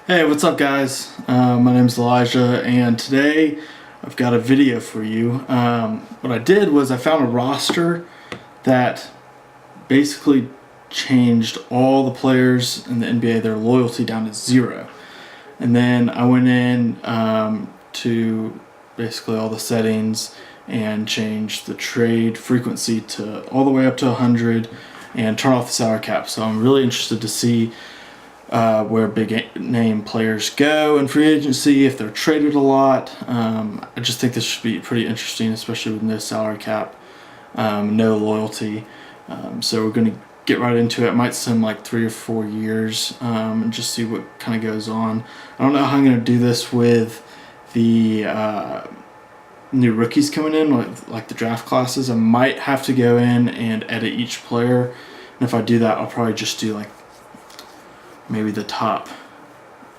Hey, what's up guys? My name's Elijah and today I've got a video for you. What I did was I found a roster that basically changed all the players in the NBA, their loyalty down to 0. And then I went in to basically all the settings and changed the trade frequency to all the way up to 100 and turn off the salary cap. So I'm really interested to see where big name players go in free agency, if they're traded a lot. I just think this should be pretty interesting, especially with no salary cap, no loyalty. So we're going to get right into it. It might seem like 3 or 4 years and just see what kind of goes on. I don't know how I'm going to do this with the new rookies coming in, like the draft classes. I might have to go in and edit each player, and if I do that, I'll probably just do like maybe the top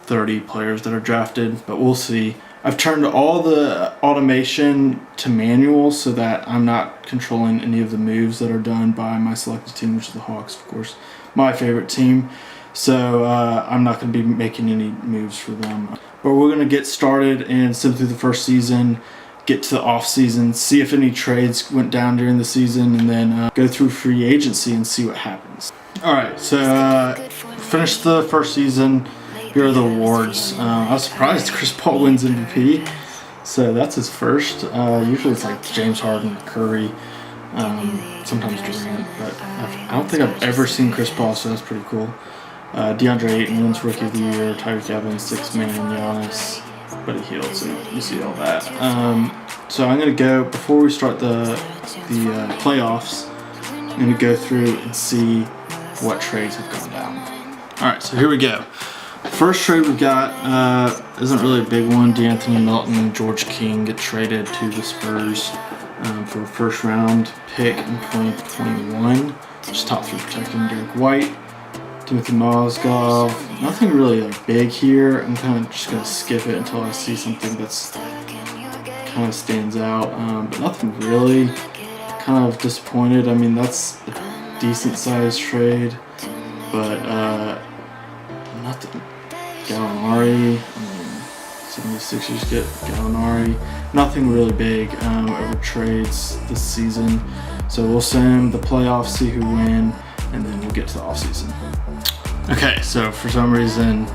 30 players that are drafted, but we'll see. I've turned all the automation to manual so that I'm not controlling any of the moves that are done by my selected team, which is the Hawks, of course, my favorite team. So I'm not going to be making any moves for them. But we're going to get started and sim through the first season, get to the off season, see if any trades went down during the season, and then go through free agency and see what happens. Alright, so finished the first season. Here are the awards. I was surprised Chris Paul wins MVP, so that's his first. Usually it's like James Harden, Curry, sometimes Durant, but I don't think I've ever seen Chris Paul, so that's pretty cool. DeAndre Ayton wins Rookie of the Year, Tyreek Evans, 6-man, Giannis, but he healed, so you see all that. So I'm going to go, before we start the playoffs, I'm going to go through and see what trades have gone down. Alright, so here we go. First trade we've got isn't really a big one. DeAnthony Melton and George King get traded to the Spurs for a first round pick in 2021. Just top 3 protecting Derek White. Timothy Mozgov. Nothing really like big here. I'm kind of just going to skip it until I see something that's kind of stands out. But nothing really. Kind of disappointed. I mean, that's a decent sized trade, but nothing. Gallinari, 76ers get Gallinari. Nothing really big over trades this season. So we'll send the playoffs, see who win, and then we'll get to the offseason. Okay, so for some reason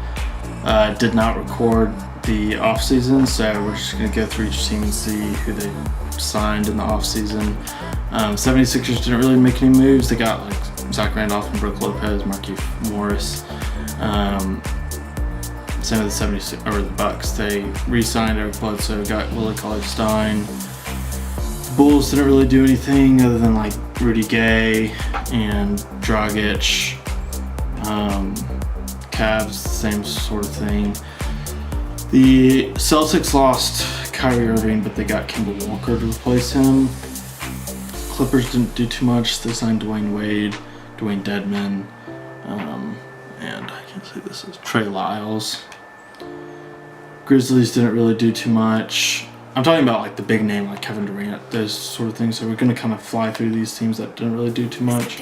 did not record the offseason, so we're just going to go through each team and see who they signed in the offseason. 76ers didn't really make any moves. They got like Zach Randolph and Brook Lopez, Markieff Morris. Same with the Bucks. They re-signed Eric Bledsoe, got Willie Cauley-Stein. The Bulls didn't really do anything other than like Rudy Gay and Dragic. Cavs, same sort of thing. The Celtics lost Kyrie Irving, but they got Kemba Walker to replace him. Clippers didn't do too much. They signed Dwayne Wade, Dwayne Dedman, and I can't say this is Trey Lyles. Grizzlies didn't really do too much. I'm talking about like the big name, like Kevin Durant, those sort of things. So we're going to kind of fly through these teams that didn't really do too much.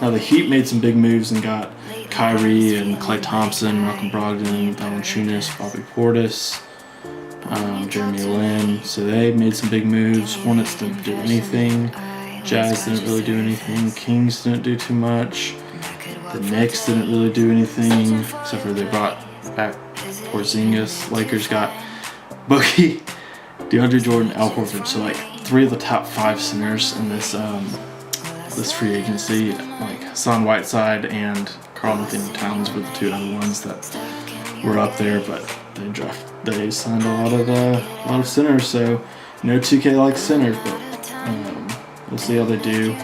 Now the Heat made some big moves and got Kyrie and Klay Thompson, Malcolm Brogdon, Valanciunas, Bobby Portis, Jeremy Lin. So they made some big moves. Hornets didn't do anything. Jazz didn't really do anything. Kings didn't do too much. The Knicks didn't really do anything, except for they brought back Porzingis. Lakers got Boogie, DeAndre Jordan, Al Horford. So like 3 of the top 5 centers in this this free agency, like Hassan Whiteside and Karl Anthony Towns were the 2 other ones that were up there, but they signed a lot of centers. So 2K likes centers, but we'll see how they do.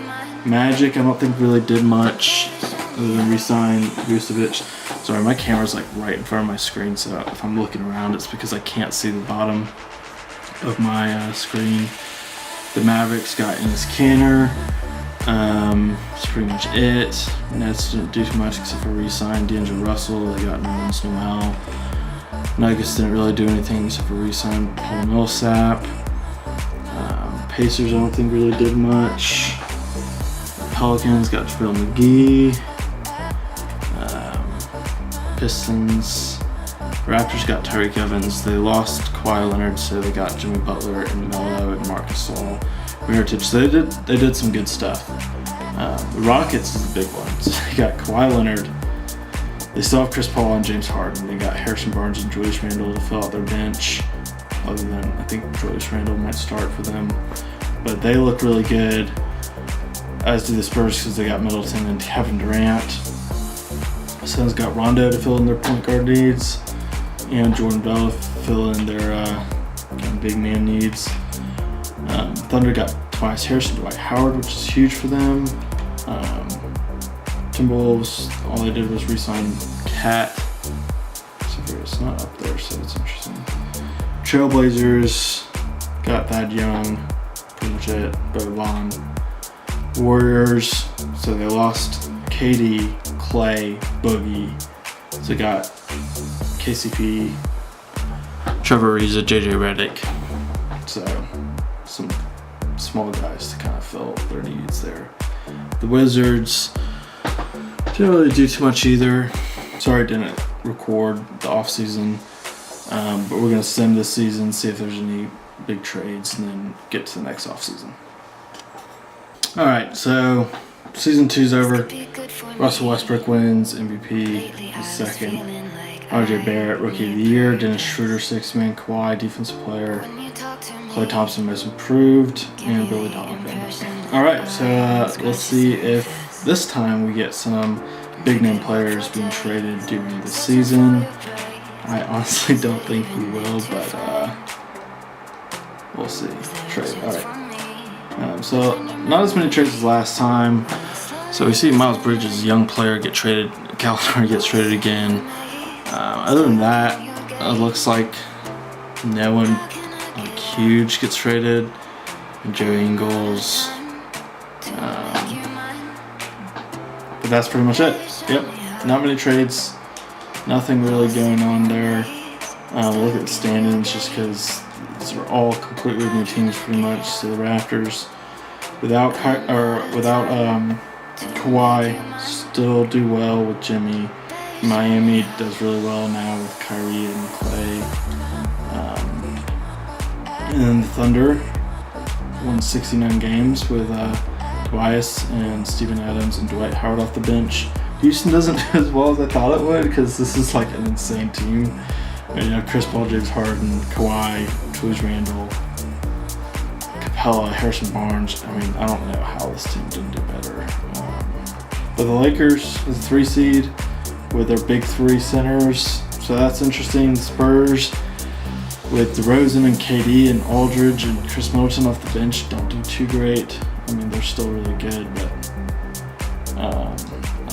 Magic, I don't think really did much other than re-sign Vucevic. Sorry, my camera's like right in front of my screen, so if I'm looking around, it's because I can't see the bottom of my screen. The Mavericks got Enes Kanter. That's pretty much it. Nets didn't do too much except for re-sign D'Angelo Russell. They got Nerlens Noel. Nuggets didn't really do anything except for re-sign Paul Millsap. Pacers I don't think really did much. Pelicans got JaVale McGee. Pistons Raptors got Tyreek Evans. They lost Kawhi Leonard, so they got Jimmy Butler and Melo and Marc Gasol, Mirotic. So they did some good stuff. The Rockets is the big one. So they got Kawhi Leonard. They still have Chris Paul and James Harden. They got Harrison Barnes and Julius Randle to fill out their bench. Other than, I think Julius Randle might start for them. But they look really good, as do the Spurs, because they got Middleton and Kevin Durant. Suns got Rondo to fill in their point guard needs, and Jordan Bell to fill in their kind of big man needs. Thunder got Tobias Harris and Dwight Howard, which is huge for them. Timberwolves, all they did was re-sign Cat. So it's not up there, so it's interesting. Trailblazers got Thad Young, pretty much it. Boban. Warriors, so they lost KD, Clay, Boogie. So they got KCP, Trevor Ariza, JJ Redick. So some small guys to kind of fill their needs there. The Wizards didn't really do too much either. Sorry I didn't record the offseason, but we're going to sim this season, see if there's any big trades, and then get to the next offseason. Alright, so season 2's over. Russell Westbrook wins MVP. He's second. RJ Barrett, Rookie of the Year. Dennis Schroeder, 6th man. Kawhi, Defensive Player. Klay Thompson, Most Improved. And Billy Donovan. Alright, so let's see if this time we get some big name players being traded during the season. I honestly don't think we will, but we'll see. Trade. Alright. So not as many trades as last time. So we see Miles Bridges, young player, get traded. Gallinari gets traded again. Other than that, it looks like no one like huge gets traded. And Joe Ingles. But that's pretty much it. Yep, not many trades. Nothing really going on there. Look at the standings, just because these are all completely new teams pretty much. So the Raptors, without Kawhi, still do well with Jimmy. Miami does really well now with Kyrie and Clay. And then the Thunder won 69 games with Tobias and Steven Adams and Dwight Howard off the bench. Houston doesn't do as well as I thought it would, because this is like an insane team. You know, Chris Paul, James Harden, Kawhi, Julius Randle, Capella, Harrison Barnes. I mean, I don't know how this team didn't do better. But the Lakers is a 3 seed with their big 3 centers, so that's interesting. The Spurs with DeRozan and KD and Aldridge and Chris Middleton off the bench don't do too great. I mean, they're still really good, but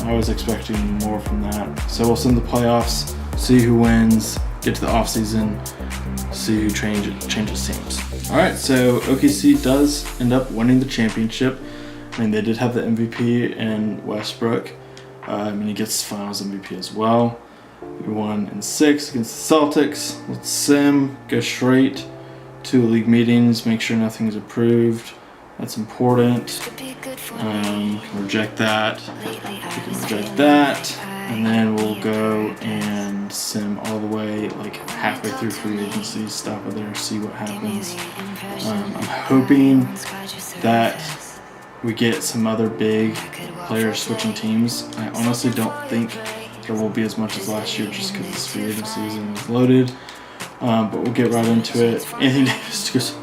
I was expecting more from that. So we'll send the playoffs, see who wins, get to the offseason, see who changes teams. All right, so OKC does end up winning the championship. I mean, they did have the MVP in Westbrook. He gets Finals MVP as well. We won in 6 against the Celtics. Let's sim, go straight to league meetings, make sure nothing's approved. That's important. Can reject that. We can reject that. And then we'll go and sim all the way, like halfway through free agency, stop it there, see what happens. I'm hoping that we get some other big players switching teams. I honestly don't think there will be as much as last year, just because this free agency season is loaded. But we'll get right into it. Anthony Davis goes.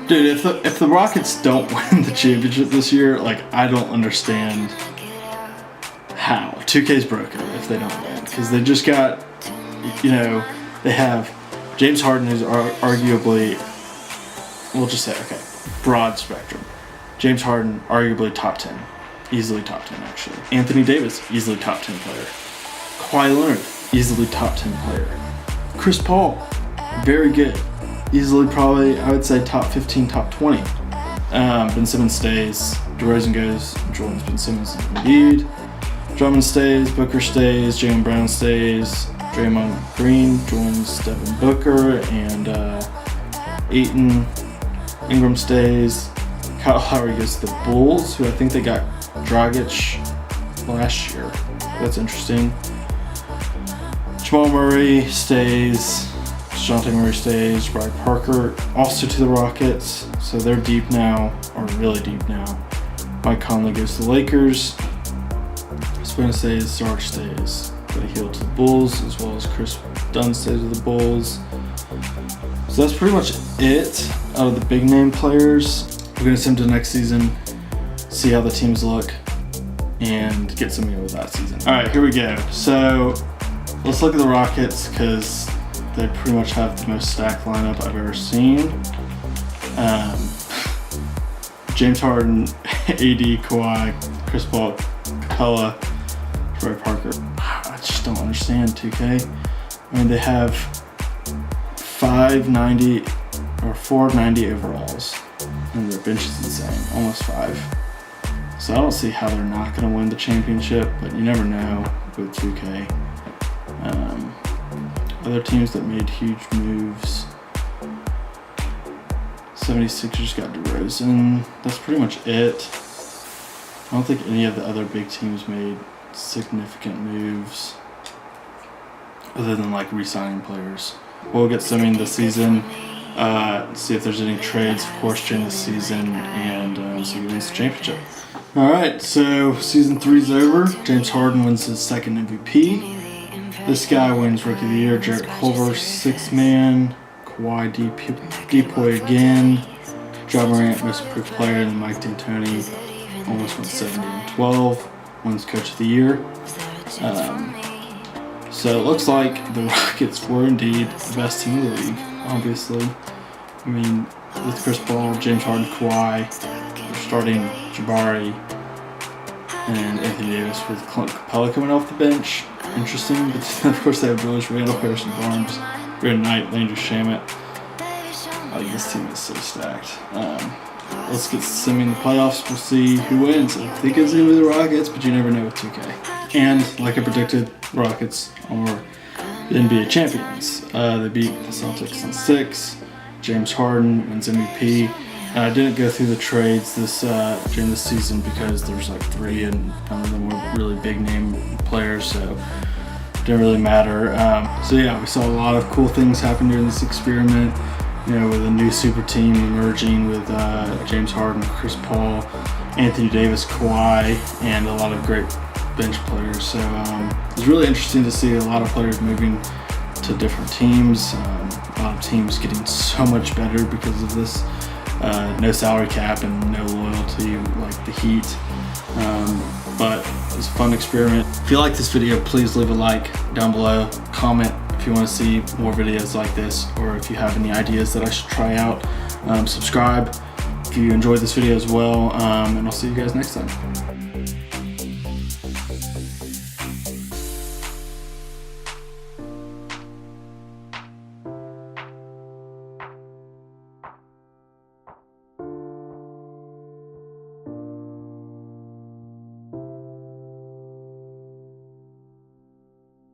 Dude, if the Rockets don't win the championship this year, like, I don't understand how. 2K's broken if they don't win, because they just got, they have James Harden, who's arguably, we'll just say, okay, broad spectrum. James Harden, arguably top 10. Easily top 10, actually. Anthony Davis, easily top 10 player. Kawhi Leonard, easily top 10 player. Chris Paul, very good. Easily probably, I would say, top 15, top 20. Ben Simmons stays. DeRozan goes. Jordan's Ben Simmons and Embiid. Drummond stays. Booker stays. Jaylen Brown stays. Draymond Green joins Devin Booker and Ayton. Ingram stays. Kyle Lowry goes to the Bulls, who I think they got Dragic last year. That's interesting. Jamal Murray stays. DeJounte Murray stays. Bryant Parker also to the Rockets, so they're deep now, or really deep now. Mike Conley goes to the Lakers. Spence stays. Sarge stays. Buddy Hield to the Bulls, as well as Chris Dunn stays with the Bulls. So that's pretty much it out of the big name players. We're going to send to next season, see how the teams look, and get something over that season. All right, here we go. So let's look at the Rockets because they pretty much have the most stacked lineup I've ever seen. James Harden, AD, Kawhi, Chris Paul, Capella, Troy Parker. I just don't understand 2K. I mean, they have 590 or 490 overalls, and their bench is insane, almost 5. So I don't see how they're not going to win the championship, but you never know with 2K. Other teams that made huge moves. 76ers got DeRozan. That's pretty much it. I don't think any of the other big teams made significant moves other than like re-signing players. We'll get some in this season, see if there's any trades, of course, during the season, and see who wins the championship. All right, so season 3 is over. James Harden wins his second MVP. This guy wins Rookie of the Year. Jarrett Culver, 6th man. Kawhi Depoy again. Ja Morant, most improved player, and Mike D'Antoni almost went 70-12. Wins Coach of the Year. So it looks like the Rockets were indeed the best team in the league, obviously. I mean, with Chris Paul, James Harden, Kawhi, they're starting Jabari and Anthony Davis with Capella coming off the bench. Interesting, but then of course they have Julius Randle, Harrison Barnes, Brandon Knight, Landry Shamet. Like, this team is so stacked. Let's get some in the playoffs. We'll see who wins. I think it's going to be the Rockets, but you never know with 2K. And like I predicted, Rockets are the NBA champions. They beat the Celtics in 6. James Harden wins MVP. And I didn't go through the trades during this season because there's like 3 and none of them were really big name players, so it didn't really matter. So yeah, we saw a lot of cool things happen during this experiment. You know, with a new super team emerging with James Harden, Chris Paul, Anthony Davis, Kawhi, and a lot of great bench players. So it was really interesting to see a lot of players moving to different teams. A lot of teams getting so much better because of this. No salary cap and no loyalty like the Heat. But it was a fun experiment. If you like this video, please leave a like down below. Comment if you want to see more videos like this, or if you have any ideas that I should try out. Subscribe if you enjoyed this video as well, and I'll see you guys next time.